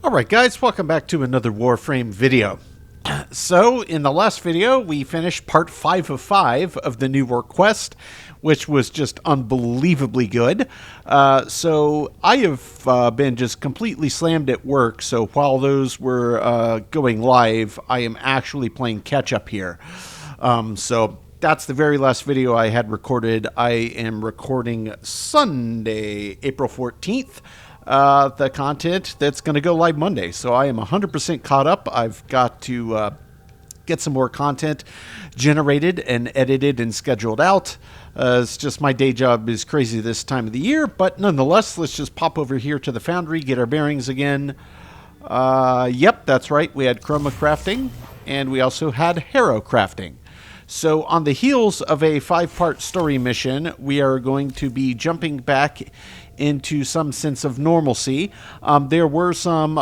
Alright guys, welcome back to another Warframe video. So, in the last video, we finished part 5 of 5 of the New Work Quest, which was just unbelievably good. So, I have been just completely slammed at work, so while those were going live, I am actually playing catch-up here. So, that's the very last video I had recorded. I am recording Sunday, April 14th. The content that's going to go live Monday. So I am 100% caught up. I've got to get some more content generated and edited and scheduled out. It's just my day job is crazy this time of the year, but nonetheless, let's just pop over here to the foundry, get our bearings again. Yep, that's right. We had chroma crafting, and we also had Harrow crafting. So on the heels of a 5-part story mission, we are going to be jumping back into some sense of normalcy. There were some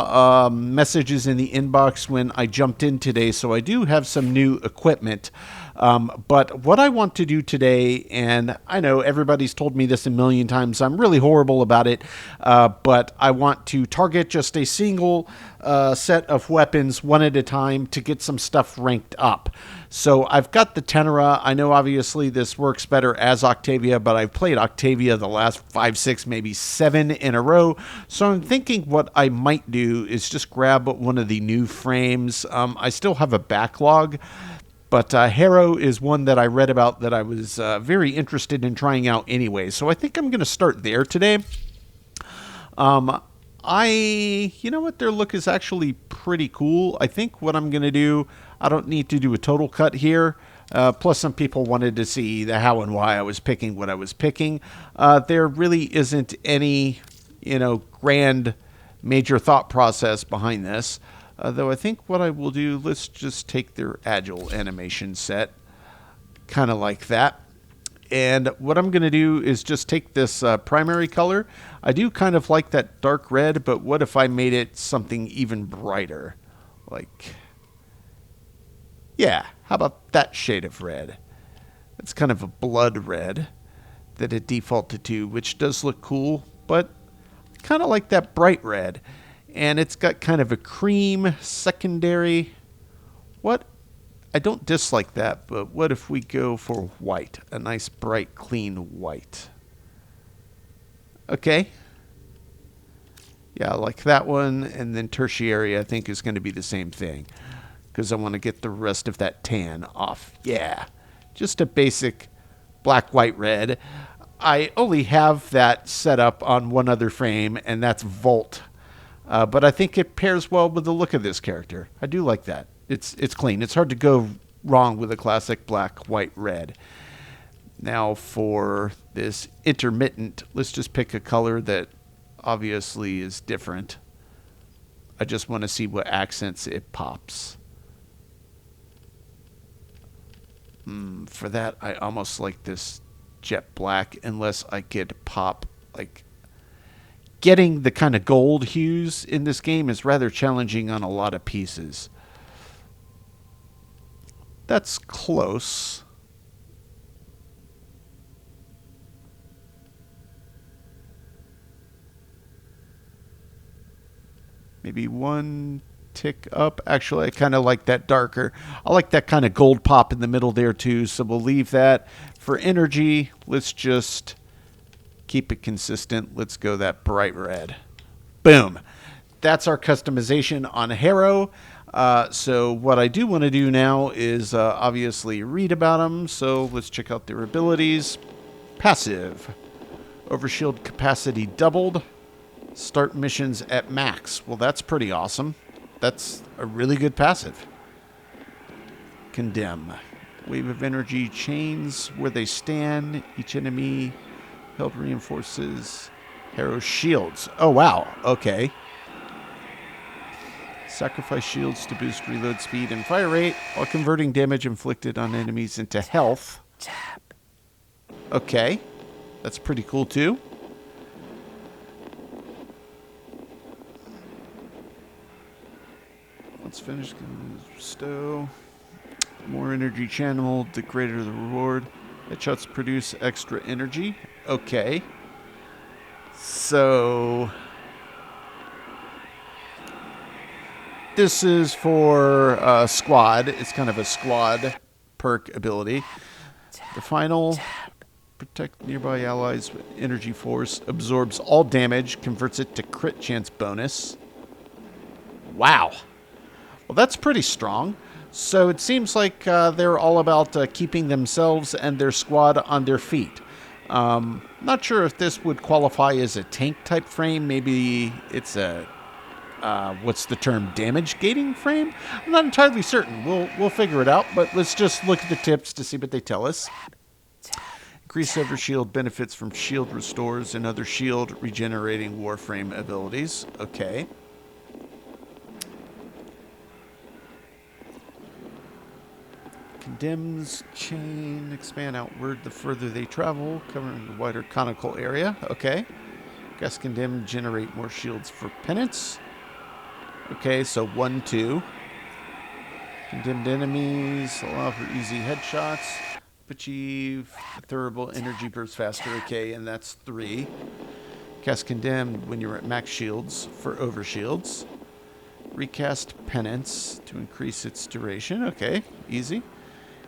messages in the inbox when I jumped in today, so I do have some new equipment. But what I want to do today, and I know everybody's told me this a million times, I'm really horrible about it, but I want to target just a single set of weapons one at a time to get some stuff ranked up. So I've got the Tennora. I know obviously this works better as Octavia, but I've played Octavia the last 5, 6, maybe 7 in a row. So I'm thinking what I might do is just grab one of the new frames. I still have a backlog, but Harrow is one that I read about that I was very interested in trying out anyway. So I think I'm going to start there today. You know what, their look is actually pretty cool. I think what I'm going to do, I don't need to do a total cut here. Plus some people wanted to see the how and why I was picking what I was picking. There really isn't any, grand major thought process behind this. Though I think what I will do, let's just take their agile animation set, kind of like that. And what I'm going to do is just take this primary color. I do kind of like that dark red, but what if I made it something even brighter? Like, yeah, how about that shade of red? It's kind of a blood red that it defaulted to, which does look cool, but kind of like that bright red. And it's got kind of a cream secondary. What? I don't dislike that, but what if we go for white? A nice, bright, clean white. Okay. Yeah, I like that one. And then tertiary, I think, is going to be the same thing, because I want to get the rest of that tan off. Yeah. Just a basic black, white, red. I only have that set up on one other frame, and that's Volt. But I think it pairs well with the look of this character. I do like that. It's clean. It's hard to go wrong with a classic black, white, red. Now for this intermittent, let's just pick a color that obviously is different. I just want to see what accents it pops. For that, I almost like this jet black, unless I could pop, like, getting the kind of gold hues in this game is rather challenging on a lot of pieces. That's close. Maybe one tick up. Actually, I kind of like that darker. I like that kind of gold pop in the middle there too, so we'll leave that. For energy, let's just keep it consistent. Let's go that bright red. Boom. That's our customization on Harrow. So what I do want to do now is obviously read about them. So let's check out their abilities. Passive. Overshield capacity doubled. Start missions at max. Well, that's pretty awesome. That's a really good passive. Condemn. Wave of energy chains where they stand. Each enemy held reinforces Harrow shields. Oh, wow. Okay. Sacrifice shields to boost reload speed and fire rate while converting damage inflicted on enemies into health. Tap. Okay. That's pretty cool, too. Once finished, stow. More energy channeled, the greater the reward. Headshots produce extra energy. Okay. So this is for squad. It's kind of a squad perk ability. The final, protect nearby allies with energy force, absorbs all damage, converts it to crit chance bonus. Wow. Well, that's pretty strong. So it seems like they're all about keeping themselves and their squad on their feet. Not sure if this would qualify as a tank type frame. Maybe it's a what's the term? Damage gating frame? I'm not entirely certain. We'll figure it out, but let's just look at the tips to see what they tell us. Increased overshield benefits from shield restores and other shield regenerating Warframe abilities. Okay. Condemns chain, expand outward the further they travel, covering a wider conical area. Okay. Guess condemn, generate more shields for penance. Okay, so 1, 2. Condemned enemies allow for easy headshots. Achieve thurible energy burst faster. Okay, and that's 3. Cast condemned when you're at max shields for overshields. Recast penance to increase its duration. Okay, easy.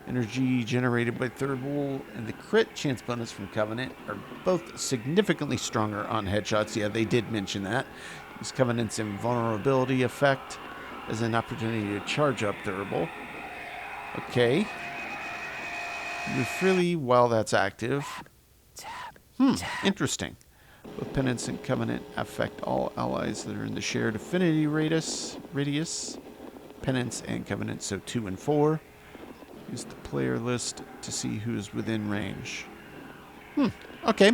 Energy generated by thurible and the crit chance bonus from Covenant are both significantly stronger on headshots. Yeah, they did mention that. Use Covenant's invulnerability effect as an opportunity to charge up thurible. Okay. Move freely while that's active. Interesting. Both Penance and Covenant affect all allies that are in the shared affinity radius. Penance and Covenant, so 2 and 4. Use the player list to see who's within range. Okay.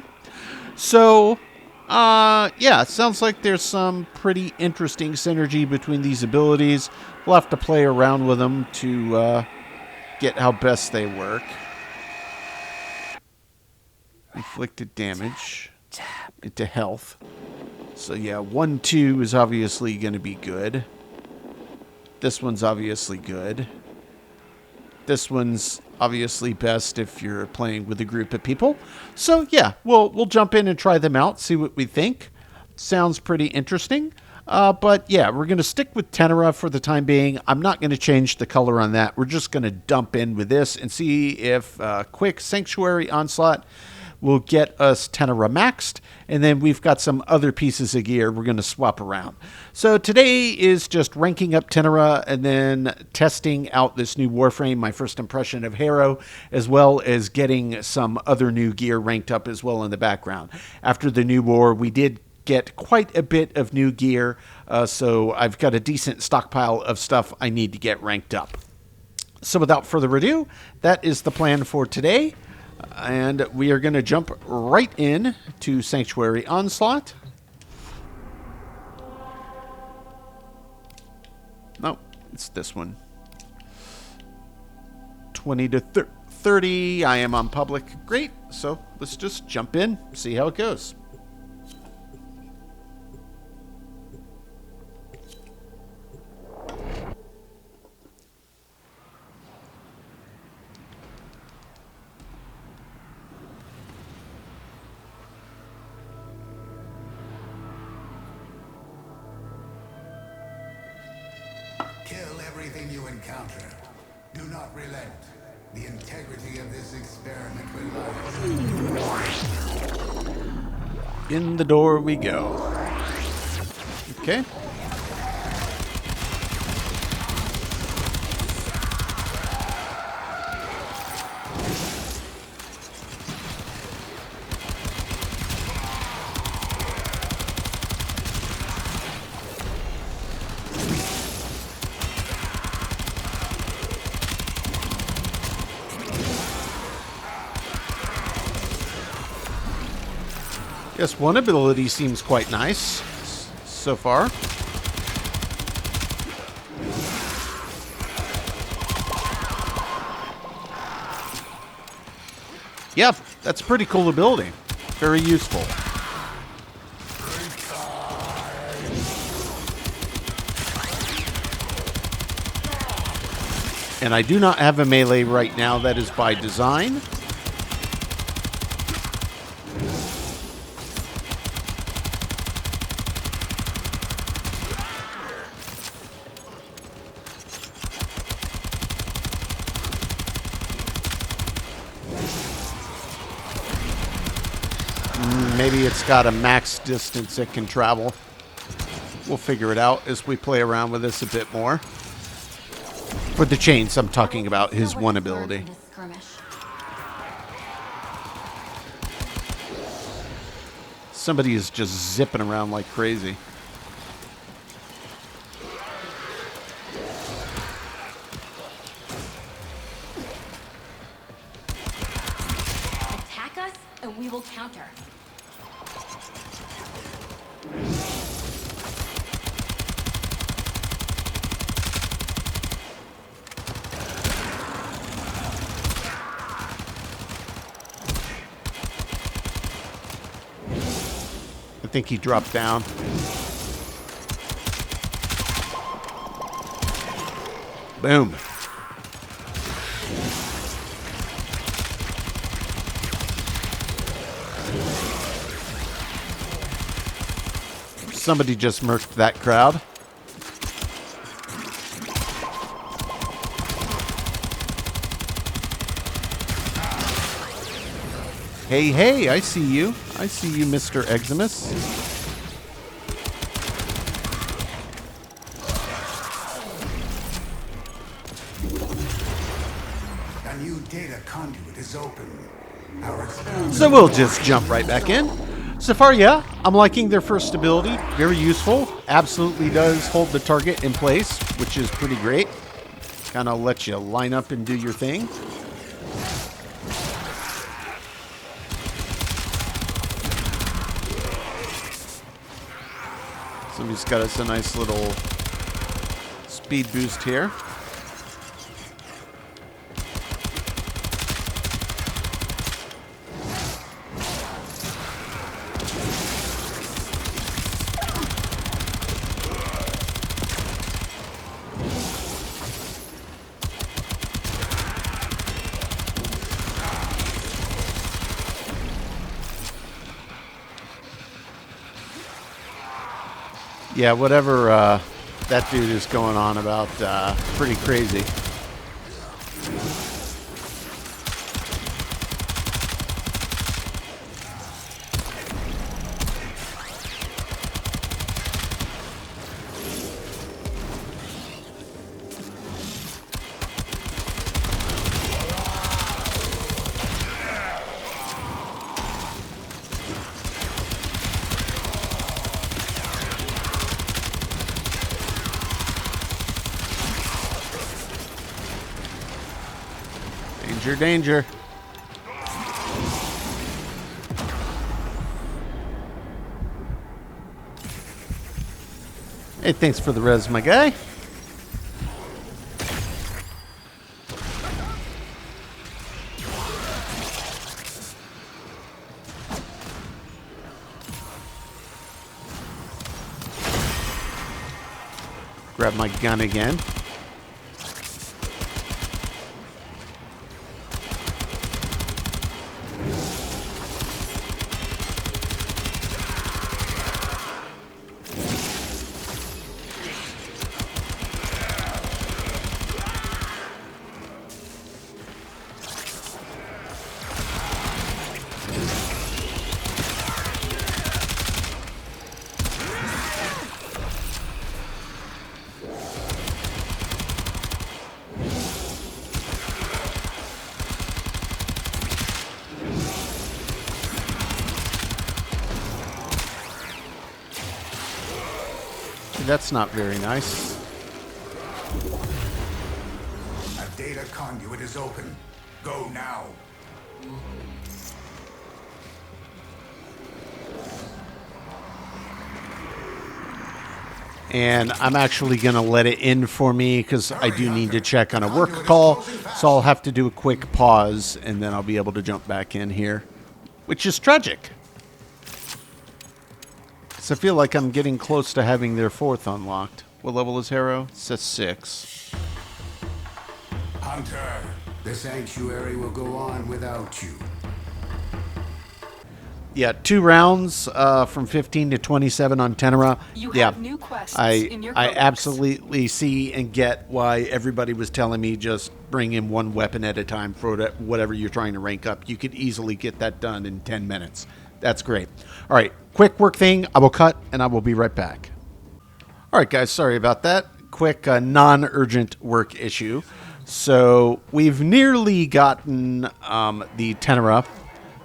So, yeah, sounds like there's some pretty interesting synergy between these abilities. We'll have to play around with them to get how best they work. Inflicted damage into health. So, yeah, 1, 2 is obviously going to be good. This one's obviously good. This one's obviously best if you're playing with a group of people. So, yeah, we'll jump in and try them out, see what we think. Sounds pretty interesting. But, yeah, we're going to stick with Tennora for the time being. I'm not going to change the color on that. We're just going to dump in with this and see if quick Sanctuary Onslaught will get us Tennora maxed, and then we've got some other pieces of gear we're going to swap around. So today is just ranking up Tennora and then testing out this new Warframe, my first impression of Harrow, as well as getting some other new gear ranked up as well in the background. After the new war, we did get quite a bit of new gear, so I've got a decent stockpile of stuff I need to get ranked up. So without further ado, that is the plan for today. And we are going to jump right in to Sanctuary Onslaught. No, it's this one. 20 to 30. I am on public. Great. So let's just jump in, see how it goes. Kill everything you encounter. Do not relent. The integrity of this experiment relies. In the door we go. Okay. Yes, one ability seems quite nice so far. Yeah, that's a pretty cool ability. Very useful. And I do not have a melee right now. That is by design. maybe it's got a max distance it can travel. We'll figure it out as we play around with this a bit more. For the chains, I'm talking about his one ability. Somebody is just zipping around like crazy. Attack us and we will counter. I think he dropped down. Boom. Somebody just murked that crowd. Hey, hey, I see you. I see you, Mr. Eximus. A new data conduit is open. So we'll just jump right back in. So far, yeah, I'm liking their first ability. Very useful. Absolutely does hold the target in place, which is pretty great. Kind of lets you line up and do your thing. Somebody's got us a nice little speed boost here. Yeah, whatever that dude is going on about, pretty crazy. Danger, danger. Hey, thanks for the res, my guy. Grab my gun again. That's not very nice. A data conduit is open. Go now. And I'm actually going to let it in for me because I do need to check on a work call. So I'll have to do a quick pause and then I'll be able to jump back in here, which is tragic. So I feel like I'm getting close to having their fourth unlocked. What level is Harrow? It says 6. Hunter, the sanctuary will go on without you. Yeah, 2 rounds from 15 to 27 on Tennora. You Yeah, have new quests I in your codex. absolutely see and get why everybody was telling me just bring in one weapon at a time for whatever you're trying to rank up. You could easily get that done in 10 minutes. That's great. All right, quick work thing. I will cut, and I will be right back. All right, guys, sorry about that. Quick non-urgent work issue. So we've nearly gotten the Tennora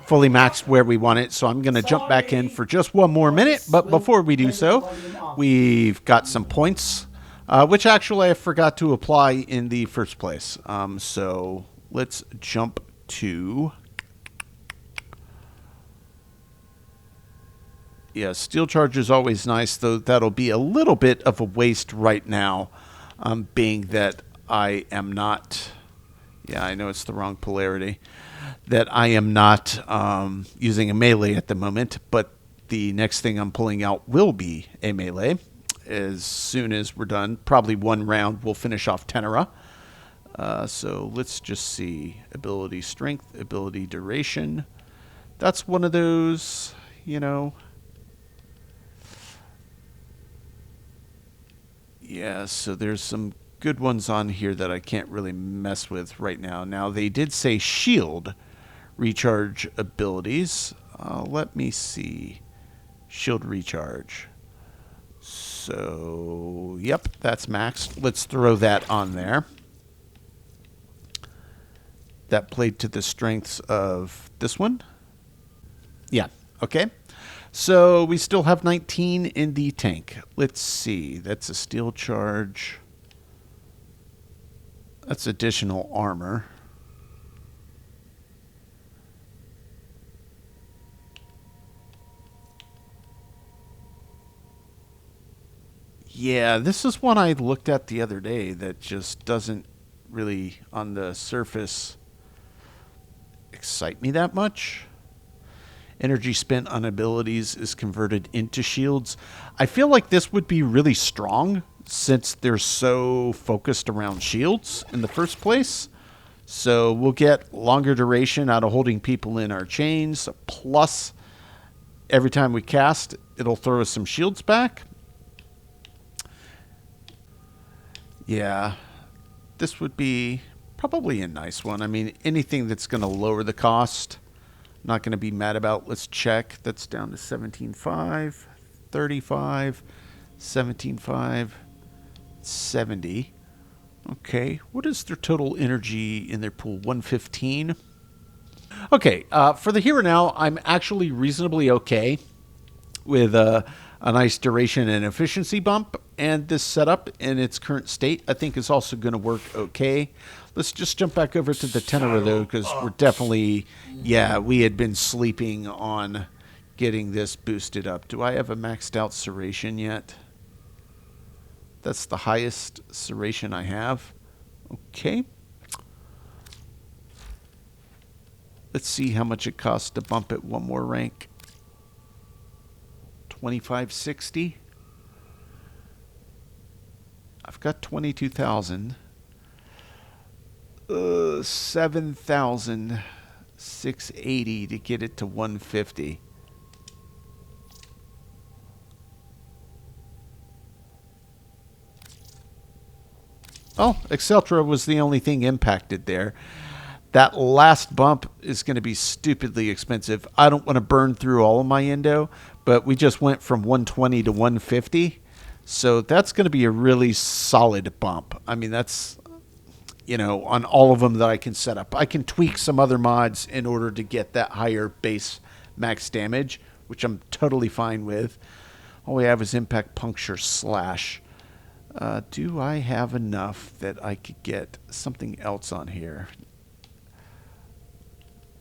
fully maxed where we want it, so I'm going to jump back in for just one more minute. But before we do so, we've got some points, which actually I forgot to apply in the first place. So let's jump to... Yeah, steel charge is always nice, though that'll be a little bit of a waste right now, being that I am not... Yeah, I know it's the wrong polarity. That I am not using a melee at the moment, but the next thing I'm pulling out will be a melee as soon as we're done. Probably one round we'll finish off Tennora. So let's just see. Ability strength, ability duration. That's one of those, you know... Yeah, so there's some good ones on here that I can't really mess with right now. Now, they did say shield recharge abilities. Let me see. Shield recharge. So, yep, that's maxed. Let's throw that on there. That played to the strengths of this one. Yeah, okay. So we still have 19 in the tank. Let's see. That's a steel charge. That's additional armor. Yeah, this is one I looked at the other day that just doesn't really, on the surface, excite me that much. Energy spent on abilities is converted into shields. I feel like this would be really strong since they're so focused around shields in the first place. So we'll get longer duration out of holding people in our chains. Plus, every time we cast, it'll throw us some shields back. Yeah, this would be probably a nice one. I mean, anything that's going to lower the cost... Not going to be mad about. Let's check. That's down to 17.5, 35, 17.5, 70. Okay. What is their total energy in their pool? 115. Okay. For the here and now, I'm actually reasonably okay with a nice duration and efficiency bump. And this setup in its current state, I think, is also going to work okay. Let's just jump back over to the Tennora, though, because we're definitely... Yeah, we had been sleeping on getting this boosted up. Do I have a maxed out serration yet? That's the highest serration I have. Okay. Let's see how much it costs to bump it one more rank. 2560. I've got 22,000. 7,680 to get it to 150. Oh, Inotr was the only thing impacted there. That last bump is going to be stupidly expensive. I don't want to burn through all of my endo, but we just went from 120 to 150. So that's going to be a really solid bump. I mean, that's... You know, on all of them that I can set up. I can tweak some other mods in order to get that higher base max damage, which I'm totally fine with. All we have is impact, puncture, slash. Do I have enough that I could get something else on here?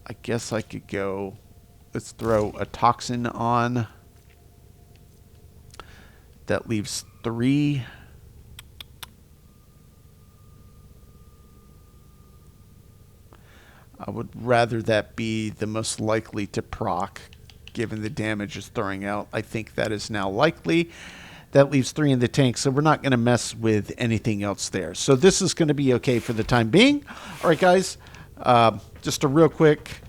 I guess I could go... Let's throw a toxin on. That leaves 3... I would rather that be the most likely to proc, given the damage it's throwing out. I think that is now likely. That leaves 3 in the tank, so we're not going to mess with anything else there. So this is going to be okay for the time being. All right, guys, just a real quick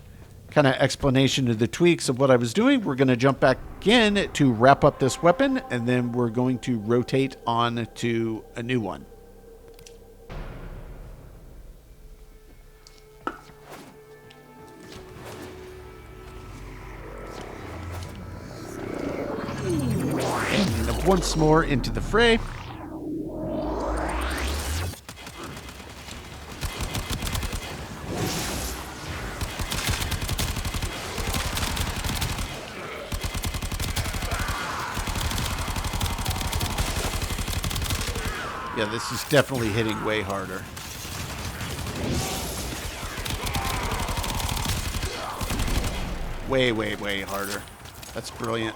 kind of explanation of the tweaks of what I was doing. We're going to jump back in to wrap up this weapon, and then we're going to rotate on to a new one. once more into the fray. Yeah, this is definitely hitting way harder. Way, way, way harder. That's brilliant.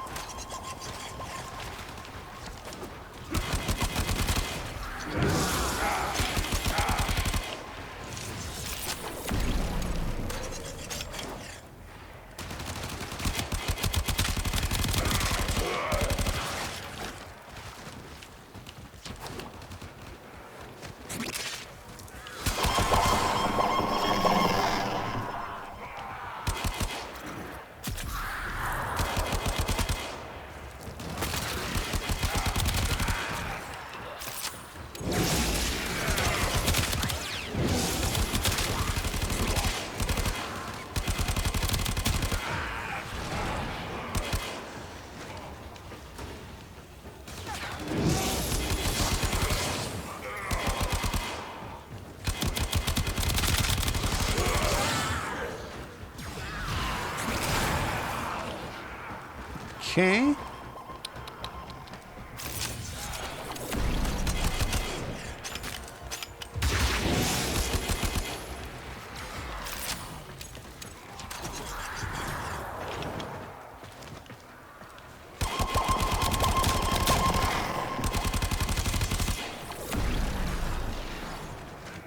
Okay.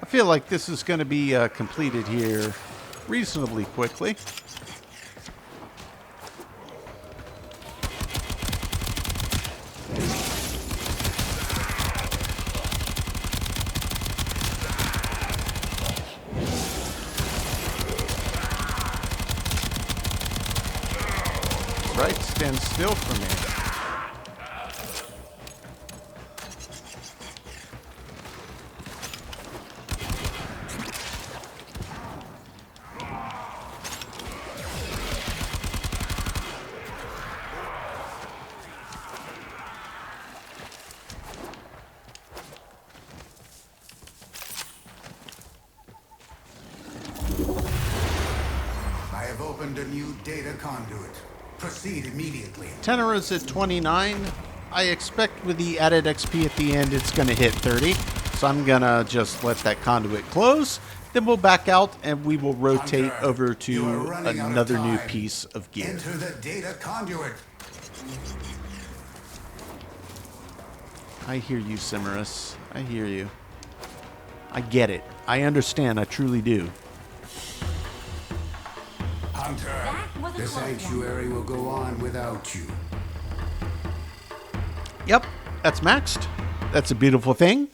I feel like this is going to be completed here reasonably quickly. Right, stand still for me. I have opened a new data conduit. Proceed immediately. Tennora's at 29. I expect with the added XP at the end, it's going to hit 30. So I'm going to just let that conduit close. Then we'll back out and we will rotate Hunter, over you are to running out of another new time. piece of gear. Enter the data conduit. I hear you, Cimarus. I hear you. I get it. I understand. I truly do. Hunter, the sanctuary will go on without you. Yep, that's maxed. That's a beautiful thing.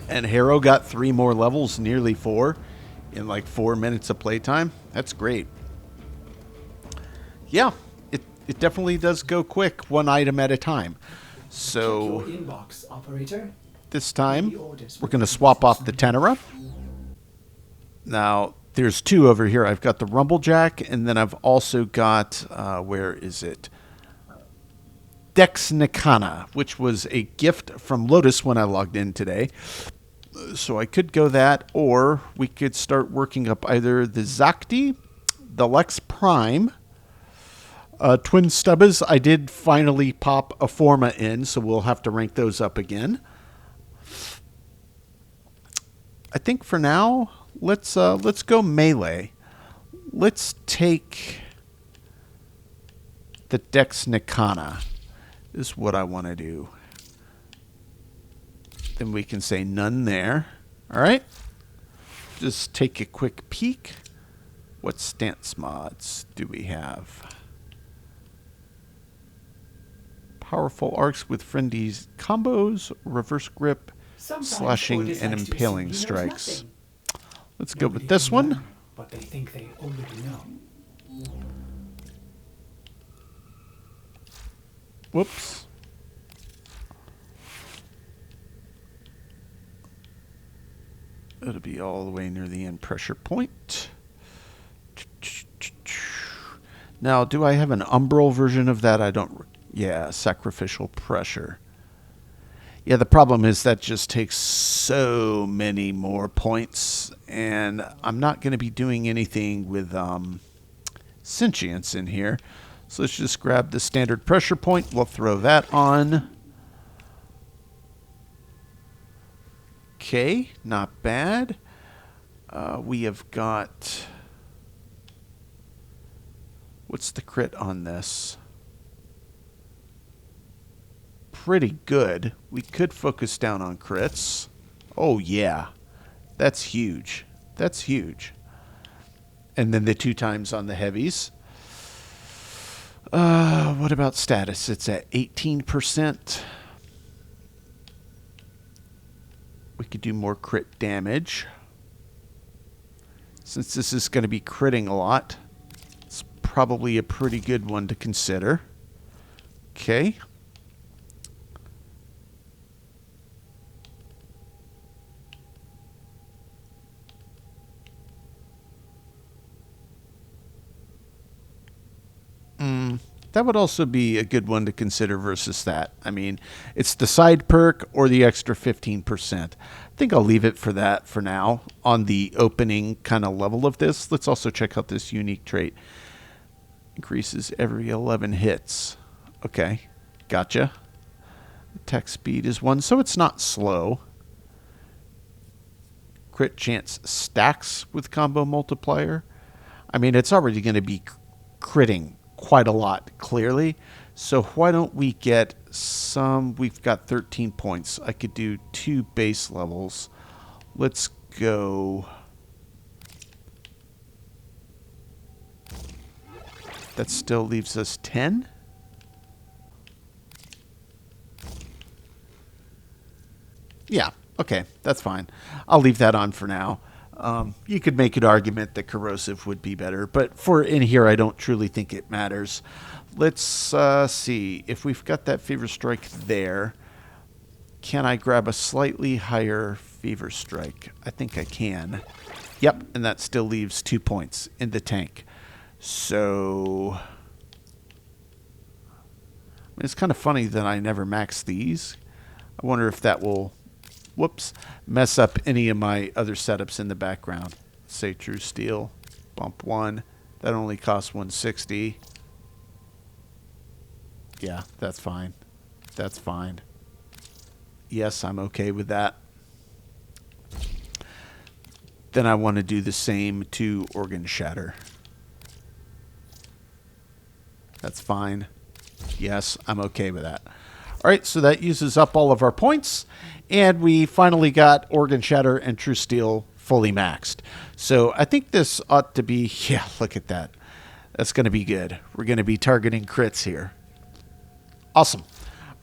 And Harrow got 3 more levels, nearly 4, in like 4 minutes of playtime. That's great. Yeah, it definitely does go quick, 1 item at a time. So Inbox, operator. this time, we're going to swap off the Tennora. Now, there's 2 over here. I've got the Rumblejack, and then I've also got, where is it? Dex Nikana, which was a gift from Lotus when I logged in today. So I could go that, or we could start working up either the Zakti, the Lex Prime, Twin Stubbas. I did finally pop a Forma in, so we'll have to rank those up again. I think for now, let's go melee. Let's take the Dex Nikana. Is what I want to do. Then we can say none there. All right. Just take a quick peek. What stance mods do we have? Powerful arcs with friendly combos, reverse grip, Sometimes slashing, orders and like to impaling assume you know strikes. nothing. Let's go with Nobody this can one. learn, but they think they already know. Whoops. It'll be all the way near the end pressure point. Now, do I have an umbral version of that? I don't Yeah, sacrificial pressure. Yeah, the problem is that just takes so many more points, and I'm not going to be doing anything with sentience in here. So let's just grab the standard pressure point. We'll throw that on. Okay, not bad. We have got... What's the crit on this? Pretty good. We could focus down on crits. Oh, yeah. That's huge. That's huge. And then the 2 times on the heavies. What about status? It's at 18%. We could do more crit damage. Since this is going to be critting a lot, it's probably a pretty good one to consider. Okay. That would also be a good one to consider versus that. I mean, it's the side perk or the extra 15%. I think I'll leave it for that for now on the opening kind of level of this. Let's also check out this unique trait. Increases every 11 hits. Okay, gotcha. Attack speed is 1, so it's not slow. Crit chance stacks with combo multiplier. I mean, it's already going to be critting quite a lot, clearly. So why don't we get some... We've got 13 points. I could do 2 base levels. Let's go... That still leaves us 10? Yeah, okay, that's fine. I'll leave that on for now. You could make an argument that corrosive would be better, but for in here, I don't truly think it matters. Let's see. If we've got that Fever Strike there, can I grab a slightly higher Fever Strike? I think I can. Yep, and that still leaves 2 points in the tank. So... I mean, it's kind of funny that I never max these. I wonder if that will... Whoops, mess up any of my other setups in the background. Say True Steel, bump 1. That only costs 160. Yeah, that's fine. That's fine. Yes, I'm okay with that. Then I want to do the same to Organ Shatter. That's fine. Yes, I'm okay with that. All right, so that uses up all of our points. And we finally got Organ Shatter and True Steel fully maxed. So I think this ought to be... Yeah, look at that. That's going to be good. We're going to be targeting crits here. Awesome.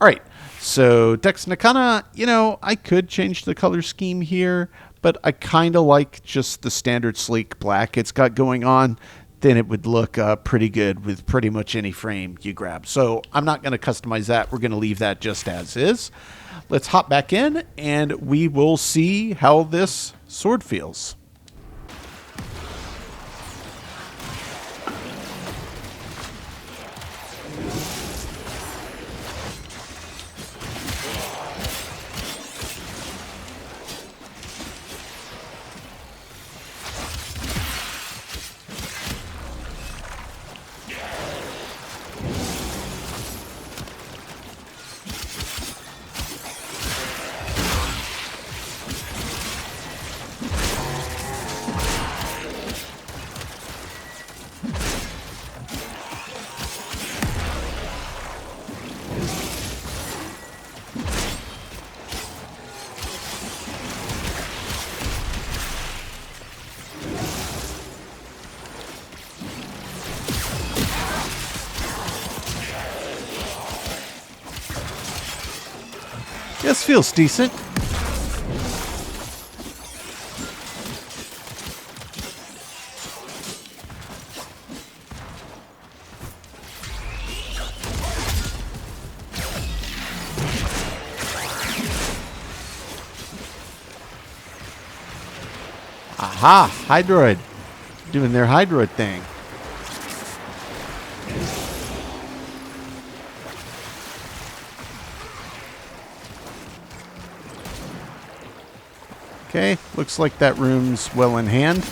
All right, so Dex Nikana, you know, I could change the color scheme here, but I kind of like just the standard sleek black it's got going on. Then it would look pretty good with pretty much any frame you grab. So I'm not going to customize that. We're going to leave that just as is. Let's hop back in, and we will see how this sword feels. This feels decent. Aha, Hydroid. Doing their Hydroid thing. Okay, looks like that room's well in hand.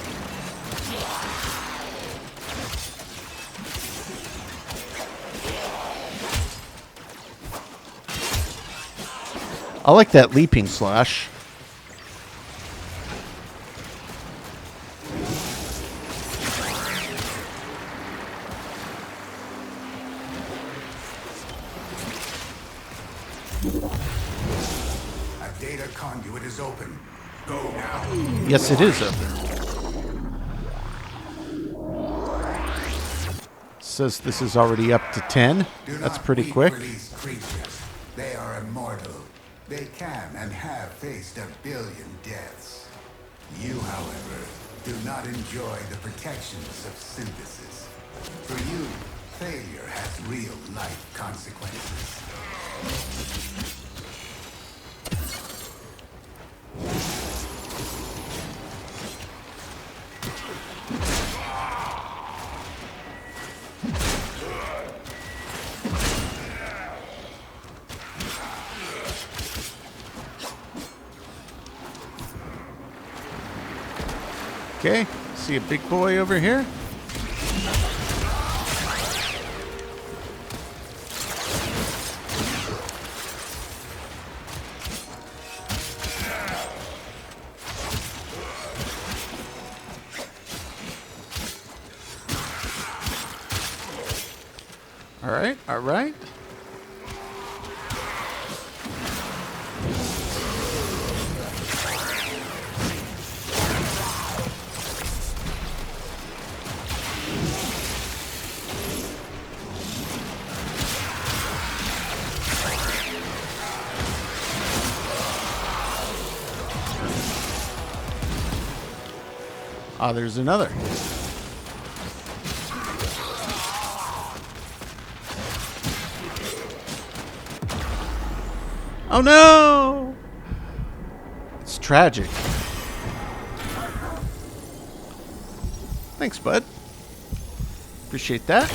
I like that leaping slash. A data conduit is open. Go now. Yes, it is open. Says this is already up to 10. Do That's not pretty weep quick. for these creatures. They are immortal. They can and have faced 1 billion deaths. You, however, do not enjoy the protections of synthesis. For you, failure has real life consequences. Okay, see a big boy over here. All right, all right. Ah, there's another. Oh no! It's tragic. Thanks, bud. Appreciate that.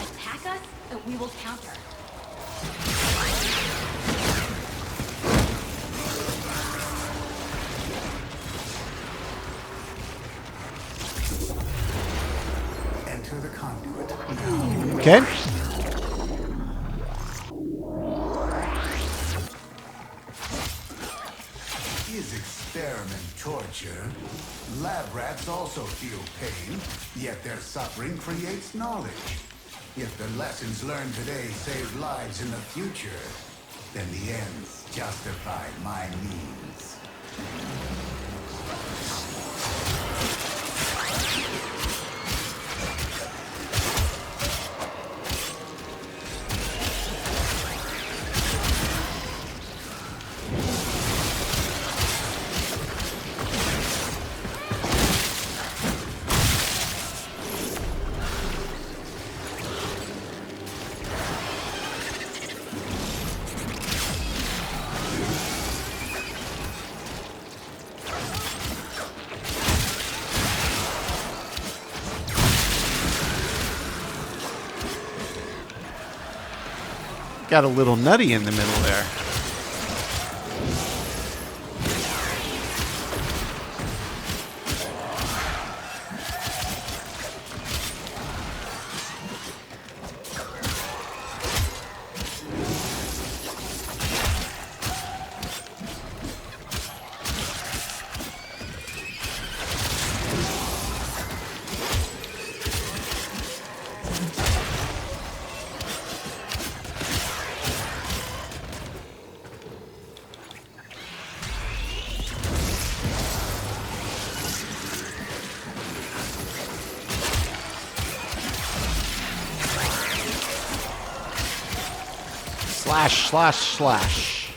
Attack us, and we will counter. Enter the conduit now. Okay. Is experiment torture? Lab rats also feel pain, yet their suffering creates knowledge. If the lessons learned today save lives in the future, then the ends justify my means. Got a little nutty in the middle there. Slash, slash, slash.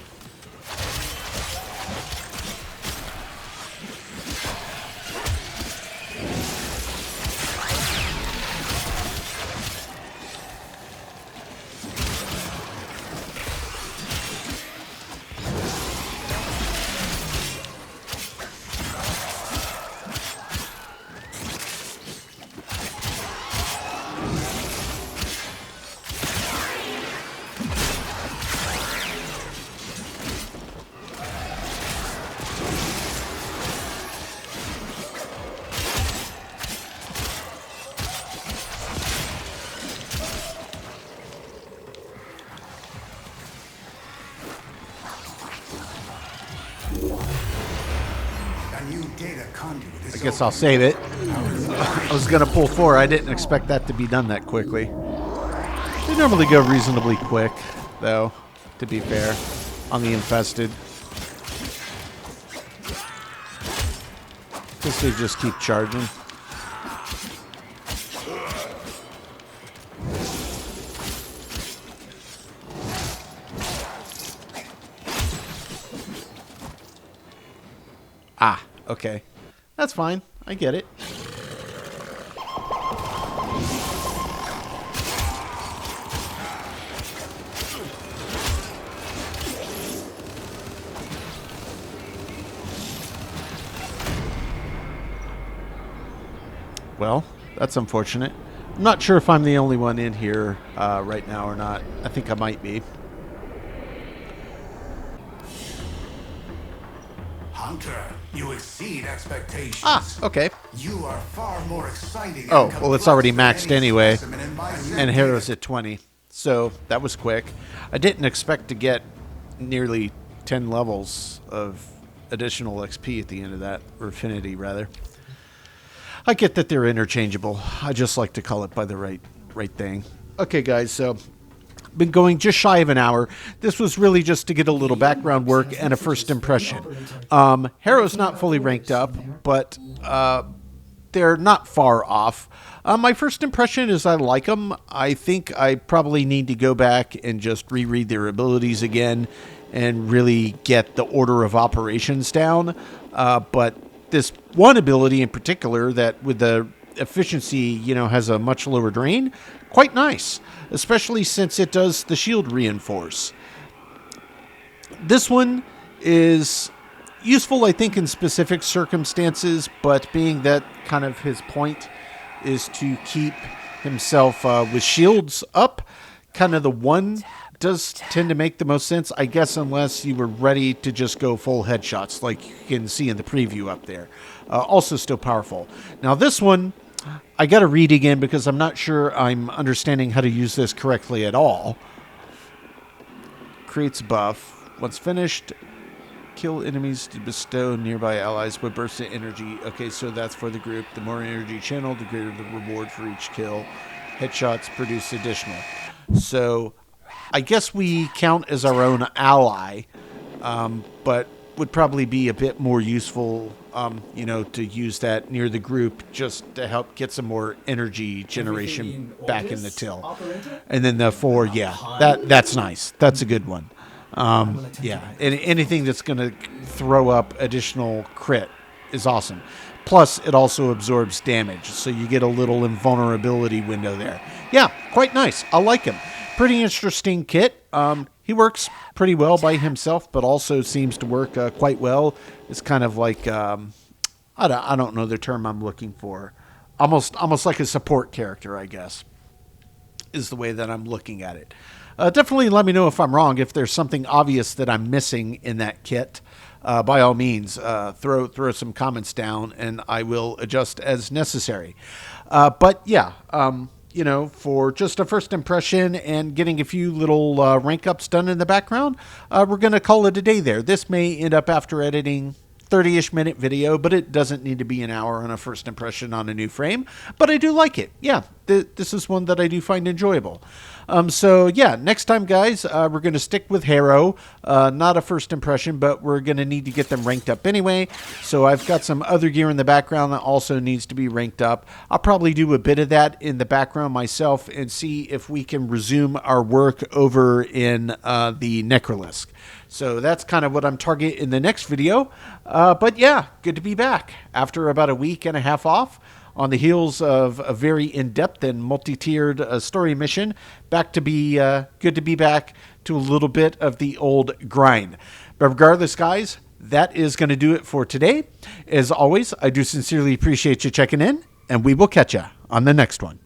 I guess I'll save it. I was going to pull 4. I didn't expect that to be done that quickly. They normally go reasonably quick, though, to be fair, on the infested. Guess they just keep charging. Ah, okay. That's fine. I get it. Well, that's unfortunate. I'm not sure if I'm the only one in here right now or not. I think I might be. Hunter, you exceed expectations. Ah, okay. You are far more exciting. Oh, well, it's already maxed anyway. And And Harrow's at 20. So that was quick. I didn't expect to get nearly 10 levels of additional XP at the end of that, or affinity, rather. I get that they're interchangeable. I just like to call it by the right thing. Okay, guys, so been going just shy of an hour. This was really just to get a little background work and a first impression. Harrow's not fully ranked up, but they're not far off. My first impression is I like them. I think I probably need to go back and just reread their abilities again and really get the order of operations down. But this one ability in particular that with the efficiency, you know, has a much lower drain, quite nice, especially since it does the shield reinforce. This one is useful, I think, in specific circumstances, but being that kind of his point is to keep himself with shields up, kind of the one does tend to make the most sense, I guess, unless you were ready to just go full headshots like you can see in the preview up there. Also still powerful. Now this one, I got to read again because I'm not sure I'm understanding how to use this correctly at all. Creates buff. Once finished, kill enemies to bestow nearby allies with bursts of energy. Okay, so that's for the group. The more energy channeled, the greater the reward for each kill. Headshots produce additional. So I guess we count as our own ally, but would probably be a bit more useful, you know, to use that near the group just to help get some more energy generation back in the till. And then the 4, yeah, that's nice. That's a good one. Yeah, anything that's going to throw up additional crit is awesome. Plus, it also absorbs damage, so you get a little invulnerability window there. Yeah, quite nice. I like him. Pretty interesting kit. He works pretty well by himself, but also seems to work quite well. It's kind of like, I don't know the term I'm looking for. Almost like a support character, I guess, is the way that I'm looking at it. Definitely let me know if I'm wrong. If there's something obvious that I'm missing in that kit, by all means, throw some comments down, and I will adjust as necessary. But yeah, you know, for just a first impression and getting a few little rank ups done in the background, we're going to call it a day there. This may end up, after editing, 30-ish minute video, but it doesn't need to be an hour on a first impression on a new frame. But I do like it. Yeah, this is one that I do find enjoyable. So yeah, next time, guys, we're going to stick with Harrow. Not a first impression, but we're going to need to get them ranked up anyway. So I've got some other gear in the background that also needs to be ranked up. I'll probably do a bit of that in the background myself and see if we can resume our work over in the Necrolisk. So that's kind of what I'm targeting in the next video. But yeah, good to be back after about a week and a half off, on the heels of a very in-depth and multi-tiered story mission. Good to be back to a little bit of the old grind. But regardless, guys, that is going to do it for today. As always, I do sincerely appreciate you checking in, and we will catch you on the next one.